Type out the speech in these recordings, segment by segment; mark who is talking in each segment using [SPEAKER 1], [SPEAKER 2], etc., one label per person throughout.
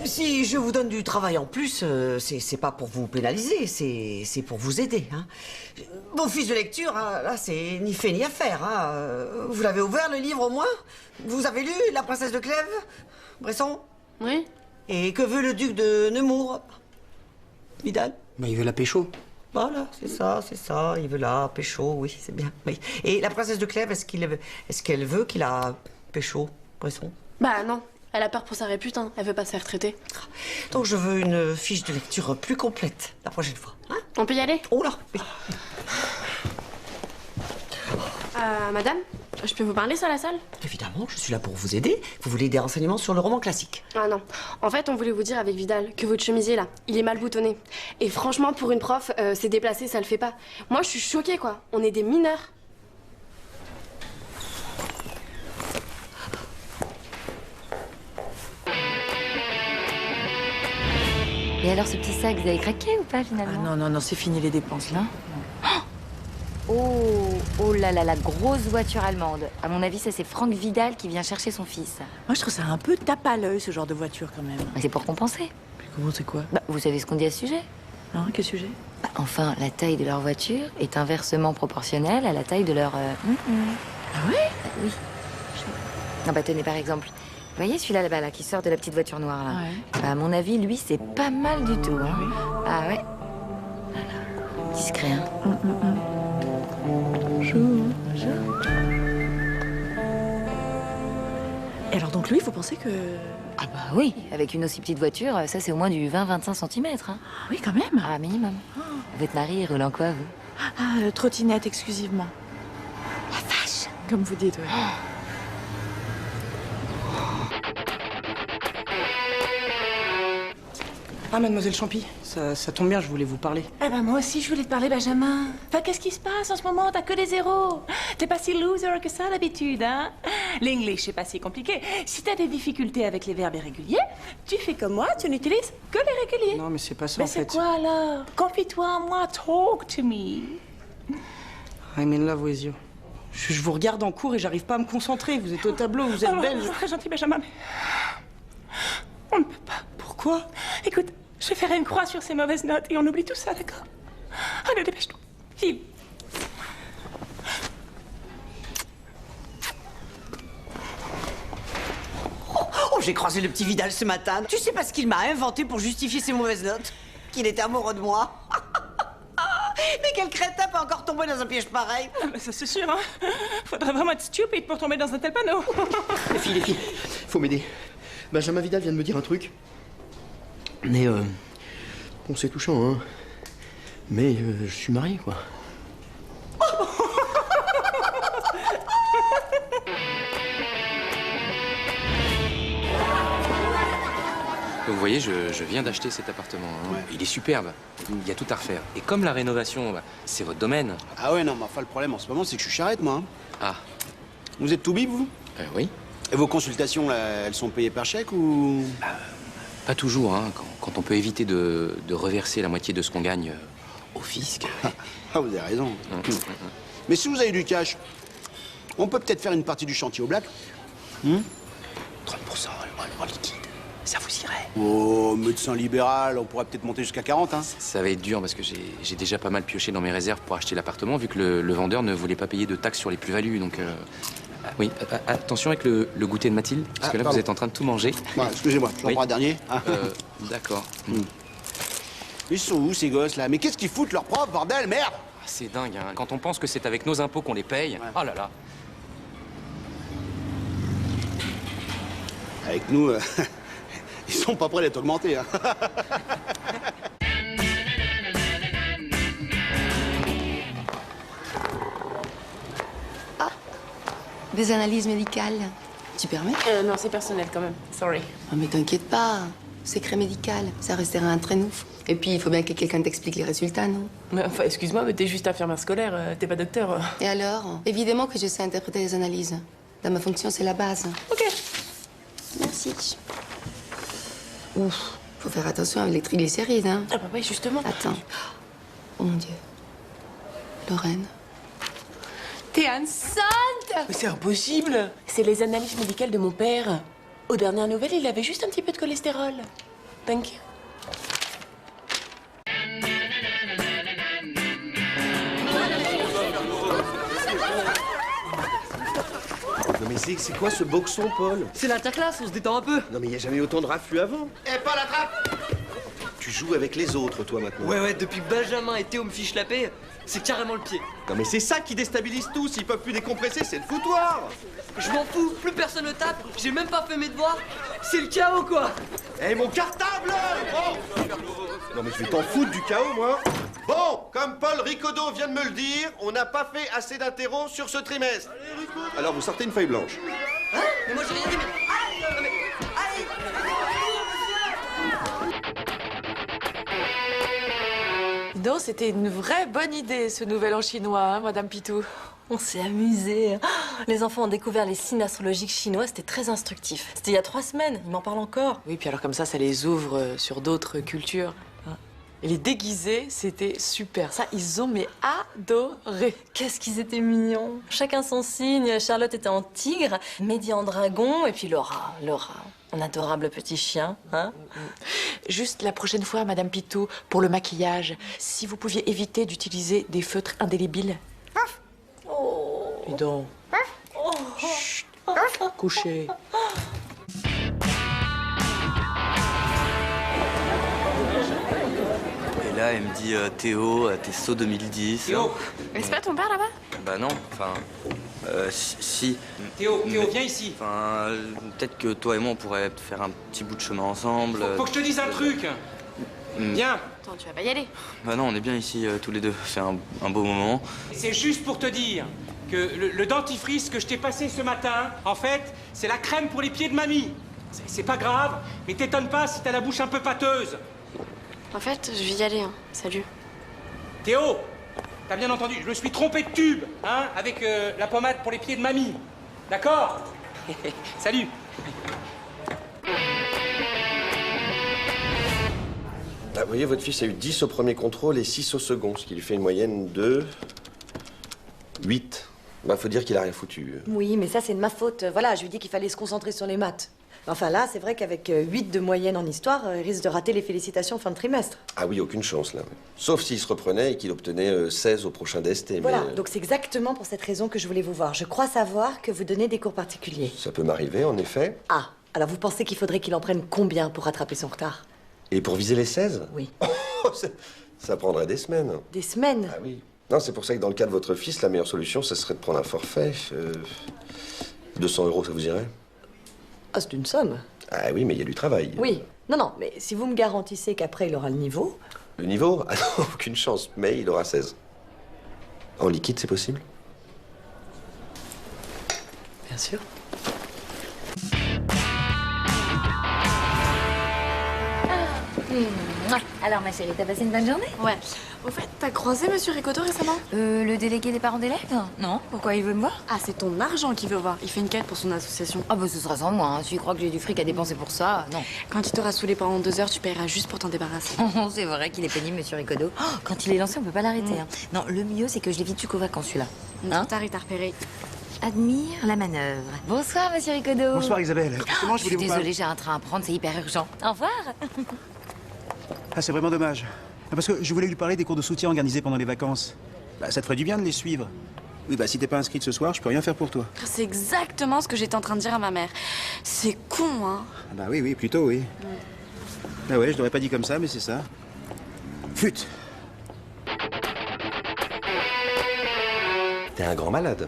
[SPEAKER 1] Si je vous donne du travail en plus, c'est pas pour vous pénaliser, c'est pour vous aider. Hein. Vos fiches de lecture, hein, là, c'est ni fait ni à faire. Hein. Vous l'avez ouvert, le livre, au moins? Vous avez lu La princesse de Clèves, Bresson?
[SPEAKER 2] Oui.
[SPEAKER 1] Et que veut le duc de Nemours? Vidal?
[SPEAKER 3] Bah, il veut la pécho.
[SPEAKER 1] Voilà, c'est ça, il veut la pécho, oui, c'est bien. Oui. Et la princesse de Clèves, est-ce qu'elle veut qu'il la pécho, Bresson?
[SPEAKER 2] Bah non, elle a peur pour sa répute, hein. Elle veut pas se faire traiter.
[SPEAKER 1] Donc je veux une fiche de lecture plus complète la prochaine fois. Hein?
[SPEAKER 2] On peut y aller?
[SPEAKER 1] Oh là, oui.
[SPEAKER 2] Madame, je peux vous parler sur la salle?
[SPEAKER 1] Évidemment, je suis là pour vous aider. Vous voulez des renseignements sur le roman classique?
[SPEAKER 2] Ah non. En fait, on voulait vous dire avec Vidal que votre chemisier, là, il est mal boutonné. Et franchement, pour une prof, c'est déplacé, ça le fait pas. Moi, je suis choquée, quoi. On est des mineurs.
[SPEAKER 4] Et alors, ce petit sac, vous avez craqué ou pas,
[SPEAKER 5] Ah
[SPEAKER 4] finalement?
[SPEAKER 5] non, c'est fini les dépenses, là.
[SPEAKER 4] Oh là là, la grosse voiture allemande. À mon avis, ça, c'est Franck Vidal qui vient chercher son fils.
[SPEAKER 5] Moi, je trouve ça un peu tape à l'œil, ce genre de voiture, quand même.
[SPEAKER 4] Mais c'est pour compenser.
[SPEAKER 5] Mais comment, c'est quoi?
[SPEAKER 4] Bah, vous savez ce qu'on dit à ce sujet?
[SPEAKER 5] Non, quel sujet?
[SPEAKER 4] Bah, enfin, la taille de leur voiture est inversement proportionnelle à la taille de leur...
[SPEAKER 5] Ah ouais?
[SPEAKER 4] Bah, oui. Non, bah tenez, par exemple. Vous voyez celui-là, là-bas, là, qui sort de la petite voiture noire, là?
[SPEAKER 5] Ouais.
[SPEAKER 4] Bah, à mon avis, lui, c'est pas mal du tout, hein.
[SPEAKER 5] Ah oui?
[SPEAKER 4] Ah ouais. Voilà. Discret, hein.
[SPEAKER 5] Bonjour. Et alors, donc lui, vous pensez que...
[SPEAKER 4] Ah bah oui, avec une aussi petite voiture, ça, c'est au moins du 20-25 cm, hein.
[SPEAKER 5] Ah oui, quand même.
[SPEAKER 4] Ah, minimum. Votre mari, il roule en quoi, vous?
[SPEAKER 5] Ah, trottinette exclusivement.
[SPEAKER 4] La vache!
[SPEAKER 5] Comme vous dites, oui. Ah, mademoiselle Champy, ça tombe bien, je voulais vous parler.
[SPEAKER 6] Eh ben moi aussi je voulais te parler, Benjamin. Enfin, qu'est-ce qui se passe en ce moment? T'as que des zéros. T'es pas si loser que ça d'habitude, hein? L'English, c'est pas si compliqué. Si t'as des difficultés avec les verbes irréguliers, tu fais comme moi, tu n'utilises que les réguliers.
[SPEAKER 5] Non, mais c'est pas ça,
[SPEAKER 6] Mais
[SPEAKER 5] en fait.
[SPEAKER 6] c'est quoi alors? Confie-toi en moi, talk to me.
[SPEAKER 5] I'm in love with you. Je vous regarde en cours et j'arrive pas à me concentrer. Vous êtes au tableau, vous êtes belge.
[SPEAKER 6] C'est très gentil, Benjamin, mais... On ne peut pas.
[SPEAKER 5] Pourquoi?
[SPEAKER 6] Écoute, je ferai une croix sur ces mauvaises notes et on oublie tout ça, d'accord? Allez, dépêche-toi. File.
[SPEAKER 1] Oh, j'ai croisé le petit Vidal ce matin. Tu sais pas ce qu'il m'a inventé pour justifier ses mauvaises notes? Qu'il était amoureux de moi. Mais quel crétin peut encore tomber dans un piège pareil?
[SPEAKER 6] Ah, mais ça c'est sûr, hein? Faudrait vraiment être stupide pour tomber dans un tel panneau.
[SPEAKER 3] Les filles, faut m'aider. Benjamin Vidal vient de me dire un truc. Mais, bon, c'est touchant, hein. Mais, je suis marié, quoi.
[SPEAKER 7] Vous voyez, je viens d'acheter cet appartement. Hein. Ouais. Il est superbe. Il y a tout à refaire. Et comme la rénovation, bah, c'est votre domaine.
[SPEAKER 8] Ah ouais, non, mais enfin, le problème en ce moment, c'est que je suis charrette, moi. Hein.
[SPEAKER 7] Ah.
[SPEAKER 8] Vous êtes tout bib, vous?
[SPEAKER 7] Oui.
[SPEAKER 8] Et vos consultations, là, elles sont payées par chèque ou...
[SPEAKER 7] Pas toujours, hein. Quand on peut éviter de reverser la moitié de ce qu'on gagne au fisc.
[SPEAKER 8] Ah, vous avez raison. Mais si vous avez du cash, on peut peut-être faire une partie du chantier au black.
[SPEAKER 7] 30% en liquide. Ça vous irait?
[SPEAKER 8] Oh, médecin libéral, on pourrait peut-être monter jusqu'à 40, hein.
[SPEAKER 7] Ça va être dur parce que j'ai déjà pas mal pioché dans mes réserves pour acheter l'appartement, vu que le vendeur ne voulait pas payer de taxes sur les plus-values, donc... Oui, attention avec le goûter de Mathilde, parce que là,
[SPEAKER 8] pardon.
[SPEAKER 7] vous êtes en train de tout manger.
[SPEAKER 8] Ouais, excusez-moi, j'en
[SPEAKER 7] Oui.
[SPEAKER 8] prends un dernier. Ah.
[SPEAKER 7] D'accord.
[SPEAKER 8] Ils sont où, ces gosses, là? Mais qu'est-ce qu'ils foutent, leurs profs, bordel, merde!
[SPEAKER 7] Ah, c'est dingue, hein. Quand on pense que c'est avec nos impôts qu'on les paye, oh là là.
[SPEAKER 8] Avec nous, ils sont pas prêts d'être augmentés, hein.
[SPEAKER 9] Des analyses médicales. Tu permets?
[SPEAKER 2] Non, c'est personnel quand même. Sorry.
[SPEAKER 9] Oh, mais t'inquiète pas. Secret médical, ça restera entre nous. Et puis, il faut bien que quelqu'un t'explique les résultats, non?
[SPEAKER 2] Mais, enfin, excuse-moi, mais t'es juste infirmière scolaire, t'es pas docteur.
[SPEAKER 9] Et alors? Évidemment que je sais interpréter les analyses. Dans ma fonction, c'est la base.
[SPEAKER 2] Ok.
[SPEAKER 9] Merci. Ouf, faut faire attention avec les triglycérides, hein.
[SPEAKER 2] Ah bah oui, justement.
[SPEAKER 9] Attends. Oh mon Dieu. Lorraine.
[SPEAKER 2] T'es enceinte?
[SPEAKER 6] Mais c'est impossible.
[SPEAKER 2] C'est les analyses médicales de mon père.
[SPEAKER 6] Aux dernières nouvelles, il avait juste un petit peu de cholestérol. Thank you.
[SPEAKER 10] Non mais c'est quoi ce boxon, Paul?
[SPEAKER 3] C'est l'interclasse, on se détend un peu.
[SPEAKER 10] Non mais il n'y a jamais eu autant de raffus avant.
[SPEAKER 3] Eh, pas la trappe!
[SPEAKER 10] Tu joues avec les autres, toi, maintenant.
[SPEAKER 3] Ouais, depuis que Benjamin et Théo me fichent la paix, c'est carrément le pied.
[SPEAKER 10] Non mais c'est ça qui déstabilise tous, ils peuvent plus décompresser, c'est le foutoir.
[SPEAKER 3] Je m'en fous, plus personne ne tape, j'ai même pas fait mes devoirs. C'est le chaos, quoi.
[SPEAKER 10] Eh, mon cartable! Bon. Non mais je vais t'en foutre du chaos, moi. Bon, comme Paul Ricodo vient de me le dire, on n'a pas fait assez d'interros sur ce trimestre. Alors vous sortez une feuille blanche.
[SPEAKER 3] Hein? Mais moi j'ai rien dit, mais... Non, mais...
[SPEAKER 11] Non, c'était une vraie bonne idée, ce nouvel an chinois, hein, Madame Pitou.
[SPEAKER 12] On s'est amusés. Les enfants ont découvert les signes astrologiques chinois, c'était très instructif. C'était il y a 3 semaines, ils m'en parlent encore.
[SPEAKER 11] Oui, puis alors comme ça les ouvre sur d'autres cultures. Et les déguisés, c'était super. Ça, ils ont mais adoré.
[SPEAKER 12] Qu'est-ce qu'ils étaient mignons. Chacun son signe. Charlotte était en tigre, Mehdi en dragon, et puis Laura, un adorable petit chien, hein.
[SPEAKER 11] Juste la prochaine fois, Madame Pitou, pour le maquillage, si vous pouviez éviter d'utiliser des feutres indélébiles.
[SPEAKER 12] Oh.
[SPEAKER 11] Dis donc. Chut. Couchez.
[SPEAKER 13] Et là, elle me dit Théo, t'es saut 2010.
[SPEAKER 2] Théo. Mais c'est pas ton père là-bas?
[SPEAKER 13] Bah non, enfin. Si.
[SPEAKER 14] Théo, viens ici.
[SPEAKER 13] Enfin, peut-être que toi et moi, on pourrait faire un petit bout de chemin ensemble.
[SPEAKER 14] Faut que je te dise un truc. Viens.
[SPEAKER 2] Attends, tu vas pas y aller.
[SPEAKER 13] Bah non, on est bien ici tous les deux. C'est un beau moment.
[SPEAKER 14] C'est juste pour te dire que le dentifrice que je t'ai passé ce matin, en fait, c'est la crème pour les pieds de mamie. C'est pas grave, mais t'étonne pas si t'as la bouche un peu pâteuse.
[SPEAKER 2] En fait, je vais y aller, hein. Salut.
[SPEAKER 14] Théo, t'as bien entendu, je me suis trompé de tube, hein, avec la pommade pour les pieds de mamie. D'accord? Salut.
[SPEAKER 10] Ah, vous voyez, votre fils a eu 10 au premier contrôle et 6 au second, ce qui lui fait une moyenne de 8. Bah, faut dire qu'il a rien foutu.
[SPEAKER 15] Oui, mais ça, c'est de ma faute. Voilà, je lui ai dit qu'il fallait se concentrer sur les maths. Enfin là, c'est vrai qu'avec 8 de moyenne en histoire, il risque de rater les félicitations fin de trimestre.
[SPEAKER 10] Ah oui, aucune chance, là. Sauf s'il se reprenait et qu'il obtenait 16 au prochain DST.
[SPEAKER 15] Voilà,
[SPEAKER 10] mais,
[SPEAKER 15] donc c'est exactement pour cette raison que je voulais vous voir. Je crois savoir que vous donnez des cours particuliers.
[SPEAKER 10] Ça peut m'arriver, en effet.
[SPEAKER 15] Ah, alors vous pensez qu'il faudrait qu'il en prenne combien pour rattraper son retard?
[SPEAKER 10] Et pour viser les 16?
[SPEAKER 15] Oui.
[SPEAKER 10] Ça prendrait des semaines.
[SPEAKER 15] Des semaines?
[SPEAKER 10] Ah oui. Non, c'est pour ça que dans le cas de votre fils, la meilleure solution, ça serait de prendre un forfait. 200 €, ça vous irait?
[SPEAKER 15] Ah, c'est une somme.
[SPEAKER 10] Ah oui, mais il y a du travail.
[SPEAKER 15] Oui. Non, mais si vous me garantissez qu'après, il aura le niveau...
[SPEAKER 10] Le niveau? Ah non, aucune chance, mais il aura 16. En liquide, c'est possible?
[SPEAKER 15] Bien sûr.
[SPEAKER 4] Alors, ma chérie, t'as passé une bonne journée?
[SPEAKER 2] Ouais. Au fait, t'as croisé Monsieur Ricodo récemment?
[SPEAKER 4] Le délégué des parents d'élèves? Non. Pourquoi il veut me voir?
[SPEAKER 2] Ah, c'est ton argent qu'il veut voir. Il fait une quête pour son association.
[SPEAKER 4] Ah bah ce sera sans moi, hein. Si tu crois que j'ai du fric à dépenser pour ça, non.
[SPEAKER 2] Quand il t'aura saoulé pendant 2 heures, tu paieras juste pour t'en débarrasser.
[SPEAKER 4] C'est vrai qu'il est pénible, Monsieur Ricodo. Oh, quand il est lancé, on peut pas l'arrêter. Hein. Non, le mieux, c'est que je l'évite jusqu'aux vacances, celui-là.
[SPEAKER 2] Trop tard, il t'a repéré.
[SPEAKER 4] Admire la manœuvre. Bonsoir, Monsieur Ricodo.
[SPEAKER 16] Bonsoir, Isabelle. Justement,
[SPEAKER 4] je suis désolée, j'ai un train à prendre, c'est hyper urgent. Au revoir.
[SPEAKER 16] Ah, c'est vraiment dommage. Parce que je voulais lui parler des cours de soutien organisés pendant les vacances. Bah, ça te ferait du bien de les suivre. Oui, bah si t'es pas inscrite ce soir, je peux rien faire pour toi.
[SPEAKER 2] C'est exactement ce que j'étais en train de dire à ma mère. C'est con, hein.
[SPEAKER 16] Ah bah oui, plutôt oui. Ah ouais, je l'aurais pas dit comme ça, mais c'est ça. Flûte.
[SPEAKER 10] T'es un grand malade.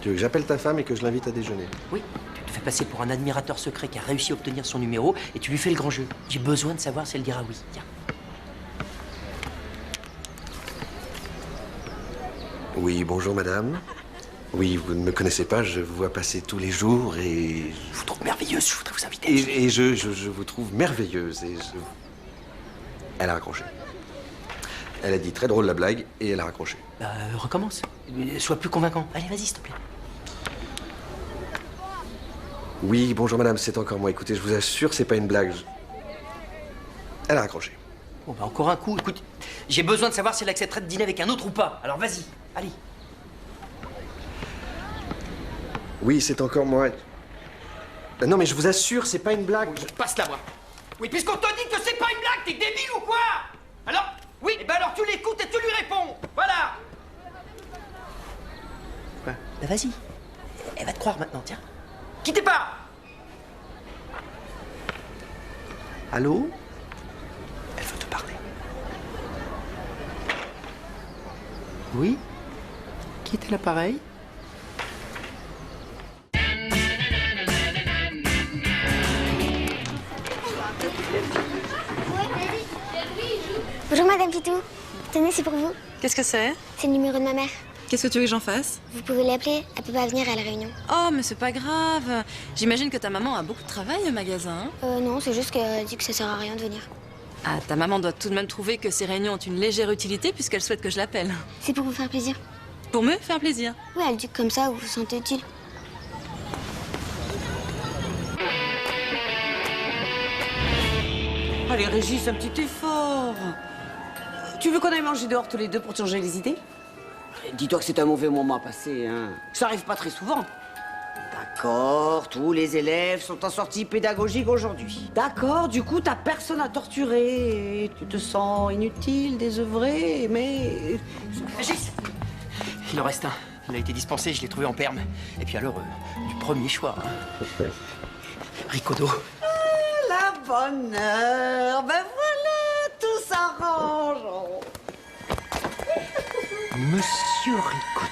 [SPEAKER 10] Tu veux que j'appelle ta femme et que je l'invite à déjeuner?
[SPEAKER 3] Oui, tu te fais passer pour un admirateur secret qui a réussi à obtenir son numéro et tu lui fais le grand jeu. J'ai besoin de savoir si elle dira oui. Tiens.
[SPEAKER 10] Oui, bonjour madame. Oui, vous ne me connaissez pas, je vous vois passer tous les jours et...
[SPEAKER 3] Je vous trouve merveilleuse, je voudrais vous inviter.
[SPEAKER 10] Et je vous trouve merveilleuse et je... Elle a raccroché. Elle a dit très drôle la blague et elle a raccroché.
[SPEAKER 3] Bah, recommence. Sois plus convaincant. Allez, vas-y, s'il te plaît.
[SPEAKER 10] Oui, bonjour madame, c'est encore moi. Écoutez, je vous assure, c'est pas une blague. Elle a raccroché.
[SPEAKER 3] Bon, bah, encore un coup. Écoute, j'ai besoin de savoir si elle accepterait de dîner avec un autre ou pas. Alors, vas-y, allez.
[SPEAKER 10] Oui, c'est encore moi.
[SPEAKER 3] Non, mais je vous assure, c'est pas une blague.
[SPEAKER 14] Passe la voix. Oui, puisqu'on te dit que c'est pas une blague, t'es débile ou quoi? Alors, oui, et ben alors tu l'écoutes et tu lui réponds. Voilà.
[SPEAKER 3] Quoi? Bah vas-y. Elle va te croire maintenant, tiens.
[SPEAKER 14] Quittez pas.
[SPEAKER 3] Allô? Elle veut te parler. Oui? Qui était l'appareil?
[SPEAKER 17] Bonjour Madame Pitou. Tenez, c'est pour vous.
[SPEAKER 18] Qu'est-ce que c'est?
[SPEAKER 17] C'est le numéro de ma mère.
[SPEAKER 18] Qu'est-ce que tu veux que j'en fasse?
[SPEAKER 17] Vous pouvez l'appeler, elle peut pas venir à la réunion.
[SPEAKER 18] Oh, mais c'est pas grave. J'imagine que ta maman a beaucoup de travail au magasin.
[SPEAKER 17] Non, c'est juste qu'elle dit que ça sert à rien de venir.
[SPEAKER 18] Ah, ta maman doit tout de même trouver que ces réunions ont une légère utilité puisqu'elle souhaite que je l'appelle.
[SPEAKER 17] C'est pour vous faire plaisir.
[SPEAKER 18] Pour me faire plaisir?
[SPEAKER 17] Oui, elle dit que comme ça, vous vous sentez utile.
[SPEAKER 1] Allez, Régis, un petit effort. Tu veux qu'on aille manger dehors tous les deux pour te changer les idées? Dis-toi que c'est un mauvais moment à passer, hein. Ça arrive pas très souvent. D'accord, tous les élèves sont en sortie pédagogique aujourd'hui. D'accord, du coup, t'as personne à torturer. Et tu te sens inutile, désœuvré, mais...
[SPEAKER 3] Régis! Il en reste un. Il a été dispensé, je l'ai trouvé en perme. Et puis alors, du premier choix. Hein. Ricodo.
[SPEAKER 1] La bonne heure. Ben voilà, tout s'arrange.
[SPEAKER 3] Monsieur Ricodo.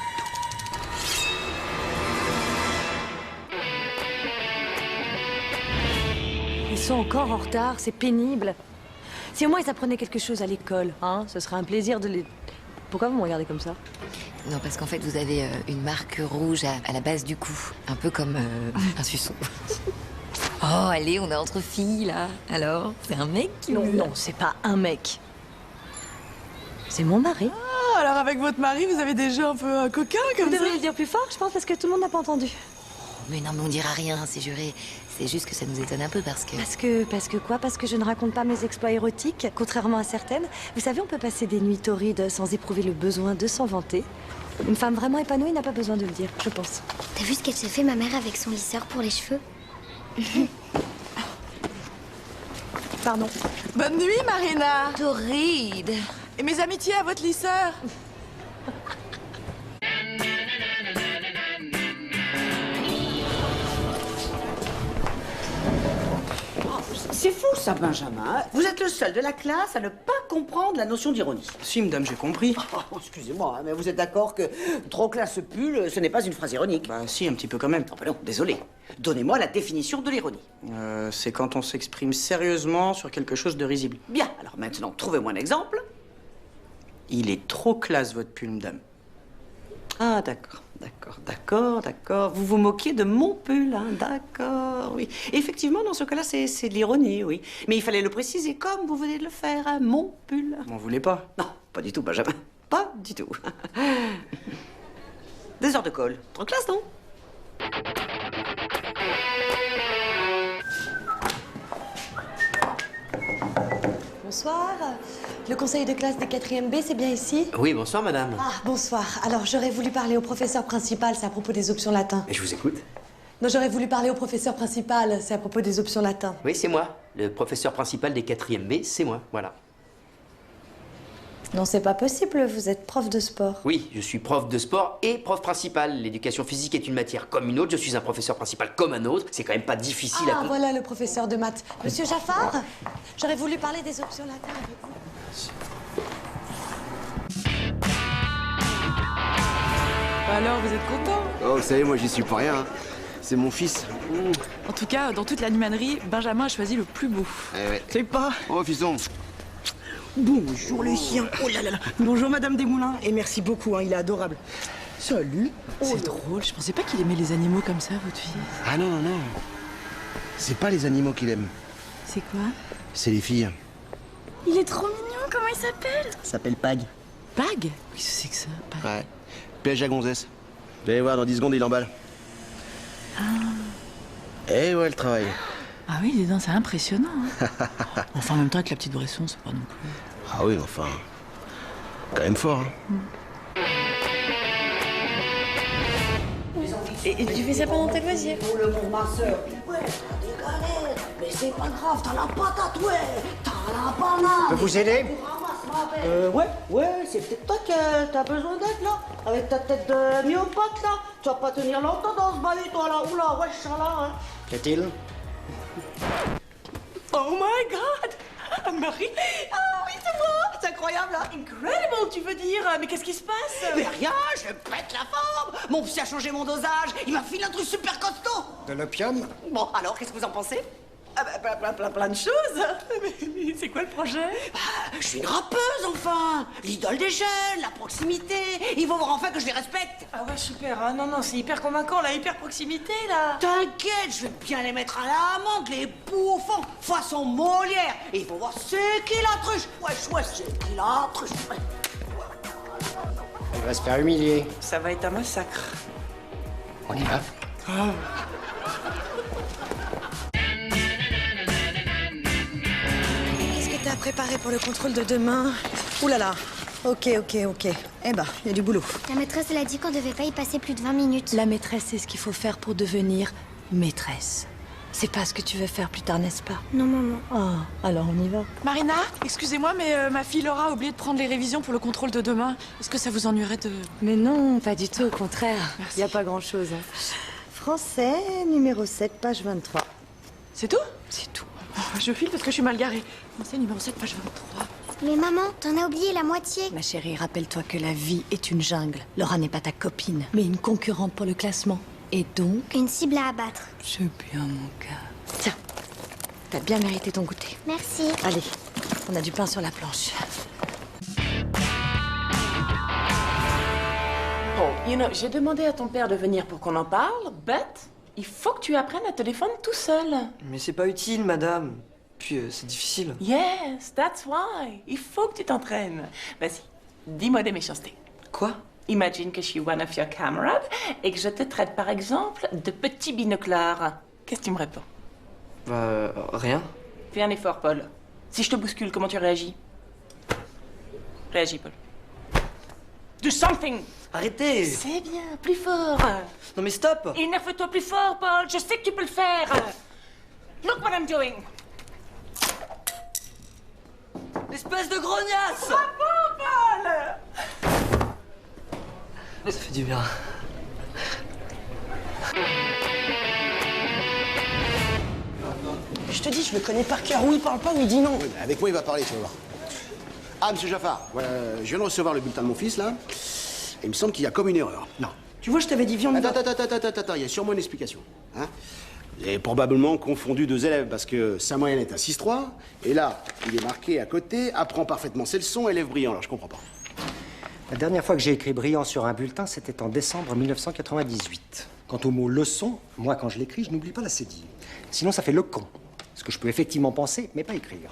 [SPEAKER 15] Ils sont encore en retard, c'est pénible. Si au moins ils apprenaient quelque chose à l'école, hein, ce serait un plaisir de les... Pourquoi vous me regardez comme ça?
[SPEAKER 4] Non, parce qu'en fait, vous avez une marque rouge à la base du cou. Un peu comme un suçon. Oh, allez, on est entre filles, là. Alors, c'est un mec qui...
[SPEAKER 15] Non, non, c'est pas un mec. C'est mon mari.
[SPEAKER 11] Ah, alors avec votre mari, vous avez des jeux un peu coquins comme
[SPEAKER 15] Vous
[SPEAKER 11] ça?
[SPEAKER 15] devriez le dire plus fort, je pense, parce que tout le monde n'a pas entendu.
[SPEAKER 4] Mais non, mais on dira rien, c'est juré. C'est juste que ça nous étonne un peu parce que...
[SPEAKER 15] Parce que quoi? Parce que je ne raconte pas mes exploits érotiques, contrairement à certaines. Vous savez, on peut passer des nuits torrides sans éprouver le besoin de s'en vanter. Une femme vraiment épanouie n'a pas besoin de le dire, je pense.
[SPEAKER 17] T'as vu ce qu'elle se fait, ma mère, avec son lisseur pour les cheveux?
[SPEAKER 11] Pardon. Bonne nuit, Marina.
[SPEAKER 4] Torride.
[SPEAKER 11] Et mes amitiés à votre lisseur.
[SPEAKER 1] C'est fou ça, Benjamin. Vous êtes le seul de la classe à ne pas comprendre la notion d'ironie.
[SPEAKER 3] Si, madame, j'ai compris.
[SPEAKER 1] Oh, excusez-moi, mais vous êtes d'accord que trop classe pull, ce n'est pas une phrase ironique?
[SPEAKER 3] Bah si, un petit peu quand même.
[SPEAKER 1] Oh, ben non, désolé. Donnez-moi la définition de l'ironie.
[SPEAKER 3] C'est quand on s'exprime sérieusement sur quelque chose de risible.
[SPEAKER 1] Bien, alors maintenant, trouvez-moi un exemple.
[SPEAKER 3] Il est trop classe, votre pull, madame.
[SPEAKER 1] Ah, d'accord, d'accord, d'accord, d'accord. Vous vous moquiez de mon pull, hein, d'accord, oui. Effectivement, dans ce cas-là, c'est de l'ironie, oui. Mais il fallait le préciser comme vous venez de le faire, hein, mon pull.
[SPEAKER 3] M'en voulez pas?
[SPEAKER 1] Non, pas du tout, Benjamin. Pas du tout. 2 heures de colle. Trop classe, non?
[SPEAKER 15] Bonsoir. Le conseil de classe des 4e B, c'est bien ici?
[SPEAKER 3] Oui, bonsoir, madame.
[SPEAKER 15] Ah, bonsoir. Alors, j'aurais voulu parler au professeur principal, c'est à propos des options latin.
[SPEAKER 3] Et je vous écoute.
[SPEAKER 15] Non, j'aurais voulu parler au professeur principal, c'est à propos des options latin.
[SPEAKER 3] Oui, c'est moi. Le professeur principal des 4e B, c'est moi, voilà.
[SPEAKER 15] Non, c'est pas possible, vous êtes prof de sport.
[SPEAKER 3] Oui, je suis prof de sport et prof principal. L'éducation physique est une matière comme une autre. Je suis un professeur principal comme un autre. C'est quand même pas difficile à...
[SPEAKER 15] Ah, voilà le professeur de maths. Monsieur Jaffar, j'aurais voulu parler des options latin avec vous.
[SPEAKER 11] Alors, vous êtes content?
[SPEAKER 10] Oh, vous savez, moi, j'y suis pour rien. Hein. C'est mon fils.
[SPEAKER 11] En tout cas, dans toute l'animanerie, Benjamin a choisi le plus beau.
[SPEAKER 10] Eh ouais.
[SPEAKER 11] C'est pas?
[SPEAKER 10] Oh, fiston.
[SPEAKER 5] Bonjour les chiens. Oh là là là. Bonjour Madame Desmoulins. Et merci beaucoup, hein, il est adorable. Salut.
[SPEAKER 11] C'est drôle, je pensais pas qu'il aimait les animaux comme ça, votre fils.
[SPEAKER 10] Ah non, non, non. C'est pas les animaux qu'il aime.
[SPEAKER 11] C'est quoi?
[SPEAKER 10] C'est les filles.
[SPEAKER 17] Il est trop mignon, comment il s'appelle?
[SPEAKER 5] Ça s'appelle Pag.
[SPEAKER 11] Pag? Qu'est-ce que c'est que ça, Pag?
[SPEAKER 10] Ouais. Piège à gonzesse. Vous allez voir, dans 10 secondes, il emballe.
[SPEAKER 11] Ah.
[SPEAKER 10] Eh ouais, le travail.
[SPEAKER 11] Ah oui, dis donc, c'est impressionnant. Hein. Enfin, en même temps, avec la petite Bresson, c'est pas non plus...
[SPEAKER 10] Ah oui, enfin... Quand même fort, hein.
[SPEAKER 12] Et tu fais ça pendant tes loisirs?
[SPEAKER 1] Pour le monde, ma soeur. Ouais, t'as des galères. Mais c'est pas grave, t'as la patate, ouais. T'as la banane.
[SPEAKER 19] Je peux vous aider?
[SPEAKER 1] Ouais, c'est peut-être toi que t'as besoin d'aide, là. Avec ta tête de myopathe, là. Tu vas pas tenir longtemps dans ce bahut, toi, là. Oula, wesh, là, hein.
[SPEAKER 19] Qu'y a-t-il?
[SPEAKER 6] Oh my God! Anne-Marie?
[SPEAKER 1] Ah oui, c'est moi. C'est incroyable, là.
[SPEAKER 6] Incredible, tu veux dire? Mais qu'est-ce qui se passe?
[SPEAKER 1] Mais rien, je pète la forme. Mon psy a changé mon dosage. Il m'a filé un truc super costaud.
[SPEAKER 19] De l'opium?
[SPEAKER 1] Bon, alors, qu'est-ce que vous en pensez?
[SPEAKER 6] Ah bah, plein de choses. Mais c'est quoi le projet?
[SPEAKER 1] Je suis une rappeuse, enfin. L'idole des jeunes, la proximité. Il faut voir enfin que je les respecte.
[SPEAKER 6] Ah ouais, super. Hein. Non, c'est hyper convaincant, la hyper proximité, là.
[SPEAKER 1] T'inquiète, je vais bien les mettre à l'amende, les bouffons, façon Molière. Et il faut voir c'est qui l'autruche. Ouais, c'est qui l'autruche.
[SPEAKER 19] Elle va se faire humilier.
[SPEAKER 6] Ça va être un massacre.
[SPEAKER 7] On y va?
[SPEAKER 15] Qu'est-ce que t'as préparé pour le contrôle de demain? Ouh là là. Ok. Eh ben, il y a du boulot.
[SPEAKER 17] La maîtresse, elle a dit qu'on devait pas y passer plus de 20 minutes.
[SPEAKER 15] La maîtresse, c'est ce qu'il faut faire pour devenir maîtresse. C'est pas ce que tu veux faire plus tard, n'est-ce pas?
[SPEAKER 17] Non, maman.
[SPEAKER 15] Ah, alors on y va.
[SPEAKER 18] Marina, excusez-moi, mais ma fille Laura a oublié de prendre les révisions pour le contrôle de demain. Est-ce que ça vous ennuierait de...
[SPEAKER 15] Mais non, pas du tout, au contraire.
[SPEAKER 18] Merci.
[SPEAKER 15] Il y a pas grand-chose. Français, numéro 7, page 23.
[SPEAKER 18] C'est tout? C'est tout. Oh, je file parce que je suis mal garée. Français numéro 7, page 23.
[SPEAKER 17] Mais maman, t'en as oublié la moitié.
[SPEAKER 15] Ma chérie, rappelle-toi que la vie est une jungle. Laura n'est pas ta copine, mais une concurrente pour le classement. Et donc...
[SPEAKER 17] Une cible à abattre.
[SPEAKER 15] C'est bien mon gars. Tiens, t'as bien mérité ton goûter.
[SPEAKER 17] Merci.
[SPEAKER 15] Allez, on a du pain sur la planche.
[SPEAKER 6] Bon, j'ai demandé à ton père de venir pour qu'on en parle, but il faut que tu apprennes à te défendre tout seul.
[SPEAKER 13] Mais c'est pas utile, madame. Puis c'est difficile.
[SPEAKER 6] Yes, that's why. Il faut que tu t'entraînes. Vas-y, dis-moi des méchancetés.
[SPEAKER 13] Quoi?
[SPEAKER 6] Imagine que je suis one of your camarades et que je te traite par exemple de petit binoclard. Qu'est-ce que tu me réponds?
[SPEAKER 13] Rien.
[SPEAKER 6] Fais un effort, Paul. Si je te bouscule, comment tu réagis? Réagis, Paul. Do something!
[SPEAKER 13] Arrêtez!
[SPEAKER 6] C'est bien, plus fort!
[SPEAKER 13] Non mais stop!
[SPEAKER 6] Énerve-toi plus fort, Paul! Je sais que tu peux le faire! Look what I'm doing!
[SPEAKER 13] Espèce de grognasse!
[SPEAKER 6] Bravo, Paul!
[SPEAKER 13] Ça fait du bien.
[SPEAKER 5] Je te dis, je le connais par cœur. Où il parle pas, où il dit non.
[SPEAKER 8] Oui, mais avec moi, il va parler, tu vas voir. Ah, monsieur Jaffar, je viens de recevoir le bulletin de mon fils, là. Et il me semble qu'il y a comme une erreur. Non.
[SPEAKER 5] Tu vois, je t'avais dit viande.
[SPEAKER 8] Attends, il y a sûrement une explication. Hein? Vous avez probablement confondu deux élèves parce que sa moyenne est à 6,3. Et là, il est marqué à côté, apprend parfaitement ses leçons, élève brillant. Alors, je comprends pas.
[SPEAKER 19] La dernière fois que j'ai écrit brillant sur un bulletin, c'était en décembre 1998. Quant au mot leçon, moi, quand je l'écris, je n'oublie pas la cédille. Sinon, ça fait le con. Ce que je peux effectivement penser, mais pas écrire.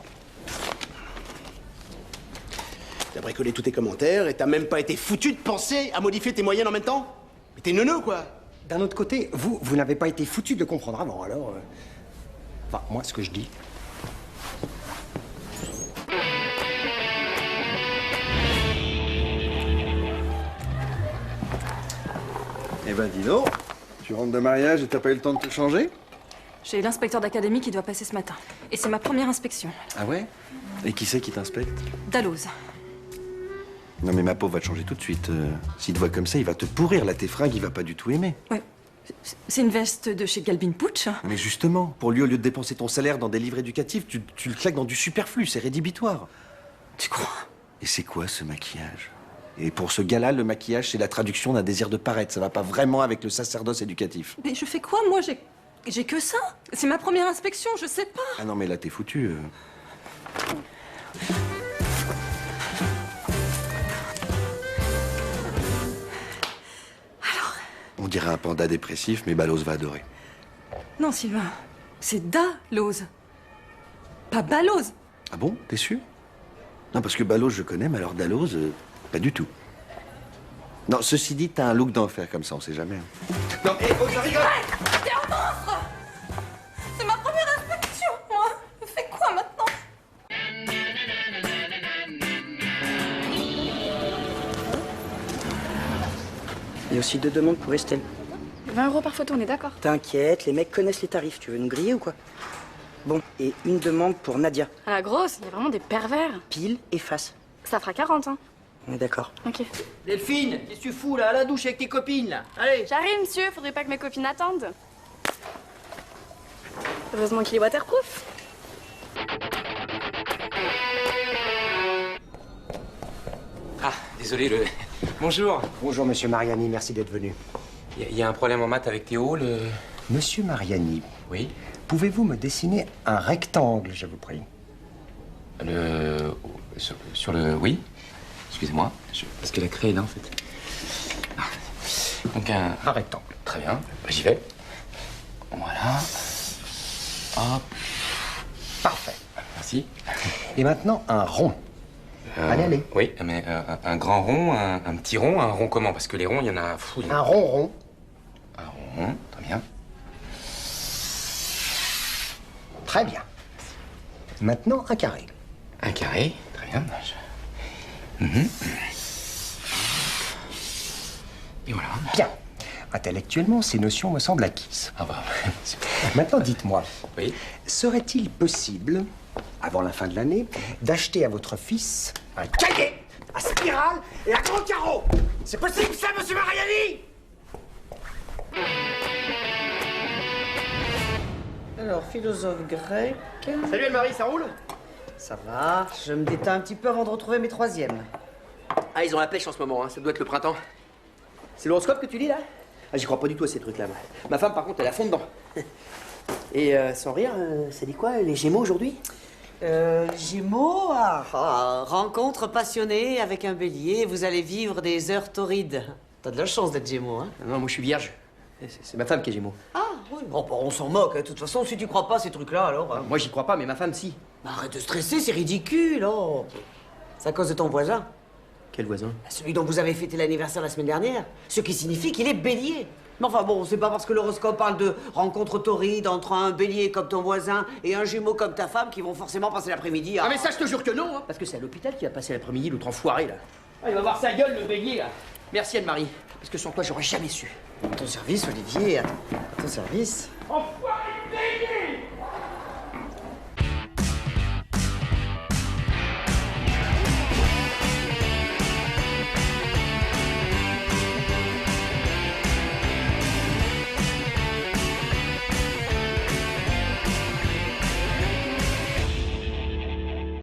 [SPEAKER 8] T'as bricolé tous tes commentaires et t'as même pas été foutu de penser à modifier tes moyennes en même temps? Mais t'es neuneux, quoi.
[SPEAKER 19] D'un autre côté, vous n'avez pas été foutu de le comprendre avant, alors... Enfin, moi, ce que je dis...
[SPEAKER 20] Eh ben, dis donc, tu rentres de mariage et t'as pas eu le temps de te changer?
[SPEAKER 18] J'ai l'inspecteur d'académie qui doit passer ce matin. Et c'est ma première inspection.
[SPEAKER 20] Ah ouais? Et qui c'est qui t'inspecte?
[SPEAKER 18] Dalloz.
[SPEAKER 20] Non mais ma peau va te changer tout de suite. S'il te voit comme ça, il va te pourrir. Là, tes fringues, il va pas du tout aimer.
[SPEAKER 18] Ouais. C'est une veste de chez Galbin Pooch.
[SPEAKER 20] Mais justement, pour lui, au lieu de dépenser ton salaire dans des livres éducatifs, tu le claques dans du superflu, c'est rédhibitoire.
[SPEAKER 18] Tu crois?
[SPEAKER 20] Et c'est quoi ce maquillage? Et pour ce gars-là, le maquillage, c'est la traduction d'un désir de paraître. Ça va pas vraiment avec le sacerdoce éducatif.
[SPEAKER 18] Mais je fais quoi, moi? J'ai que ça. C'est ma première inspection, je sais pas.
[SPEAKER 20] Ah non, mais là, t'es foutu.
[SPEAKER 18] Alors?
[SPEAKER 20] On dirait un panda dépressif, mais Ballos va adorer.
[SPEAKER 18] Non, Sylvain. C'est Dalloz. Pas Balloz.
[SPEAKER 20] Ah bon? T'es sûr? Non, parce que Ballos, je connais, mais alors Dalloz, pas du tout. Non, ceci dit, t'as un look d'enfer comme ça, on sait jamais. Non, mais oh, je rigole!
[SPEAKER 18] T'es un monstre! C'est ma première inspection, moi! Je fais quoi maintenant?
[SPEAKER 5] Il y a aussi 2 demandes pour Estelle.
[SPEAKER 2] 20 € par photo, on est d'accord?
[SPEAKER 5] T'inquiète, les mecs connaissent les tarifs. Tu veux nous griller ou quoi? Bon, et une demande pour Nadia.
[SPEAKER 2] À la grosse, il y a vraiment des pervers.
[SPEAKER 5] Pile et face.
[SPEAKER 2] Ça fera 40, hein.
[SPEAKER 5] On est d'accord.
[SPEAKER 2] Ok.
[SPEAKER 3] Delphine, qu'est-ce que tu fous là? À la douche avec tes copines là. Allez.
[SPEAKER 2] J'arrive, monsieur, faudrait pas que mes copines attendent. Heureusement qu'il est waterproof.
[SPEAKER 7] Ah, désolé, le... Bonjour.
[SPEAKER 19] Bonjour, monsieur Mariani, merci d'être venu.
[SPEAKER 7] Il y a un problème en maths avec Théo, le...
[SPEAKER 19] Monsieur Mariani.
[SPEAKER 7] Oui.
[SPEAKER 19] Pouvez-vous me dessiner un rectangle, je vous prie?
[SPEAKER 7] Sur le... Oui. Excusez-moi, parce que la craie est là, en fait. Ah. Donc un rectangle. Très bien, j'y vais. Voilà. Hop.
[SPEAKER 19] Parfait.
[SPEAKER 7] Merci.
[SPEAKER 19] Et maintenant, un rond. Allez.
[SPEAKER 7] Oui, mais un grand rond, un petit rond, un rond comment? Parce que les ronds, il y en a...
[SPEAKER 19] Un rond.
[SPEAKER 7] Un rond, très bien.
[SPEAKER 19] Très bien. Maintenant, un carré.
[SPEAKER 7] Un carré, très bien. Et voilà.
[SPEAKER 19] Bien. Intellectuellement, ces notions me semblent acquises.
[SPEAKER 7] Ah bah...
[SPEAKER 19] Maintenant, dites-moi.
[SPEAKER 7] Oui.
[SPEAKER 19] Serait-il possible, avant la fin de l'année, d'acheter à votre fils un cahier à spirale et à gros carreaux? C'est possible, ça, monsieur Mariani?
[SPEAKER 1] Alors, philosophe grec...
[SPEAKER 3] Salut Anne-Marie, ça roule?
[SPEAKER 1] Ça va, je me détends un petit peu avant de retrouver mes troisièmes.
[SPEAKER 3] Ah, ils ont la pêche en ce moment, hein. Ça doit être le printemps. C'est l'horoscope que tu lis là? Ah, j'y crois pas du tout à ces trucs-là. Moi. Ma femme, par contre, elle a fond dedans. Et sans rire, ça dit quoi, les Gémeaux aujourd'hui?
[SPEAKER 1] Gémeaux, rencontre passionnée avec un bélier, vous allez vivre des heures torrides. T'as de la chance d'être Gémeaux, hein?
[SPEAKER 3] Non, moi je suis vierge. C'est ma femme qui est Gémeaux.
[SPEAKER 1] Ah, oui, bon, bah, on s'en moque, hein. De toute façon, si tu crois pas à ces trucs-là, alors...
[SPEAKER 3] Moi j'y crois pas, mais ma femme si.
[SPEAKER 1] Bah, arrête de stresser, c'est ridicule, oh. C'est à cause de ton voisin.
[SPEAKER 3] Quel voisin?
[SPEAKER 1] Celui dont vous avez fêté l'anniversaire la semaine dernière. Ce qui signifie qu'il est bélier. Mais enfin bon, c'est pas parce que l'horoscope parle de rencontre torride entre un bélier comme ton voisin et un jumeau comme ta femme qu'ils vont forcément passer l'après-midi à...
[SPEAKER 3] Ah mais ça je te jure que non, hein, parce que c'est à l'hôpital qu'il a passé l'après-midi, l'autre enfoiré là. Ah, il va voir sa gueule le bélier là. Merci Anne-Marie, parce que sans toi j'aurais jamais su.
[SPEAKER 1] À ton service, Olivier, à ton service.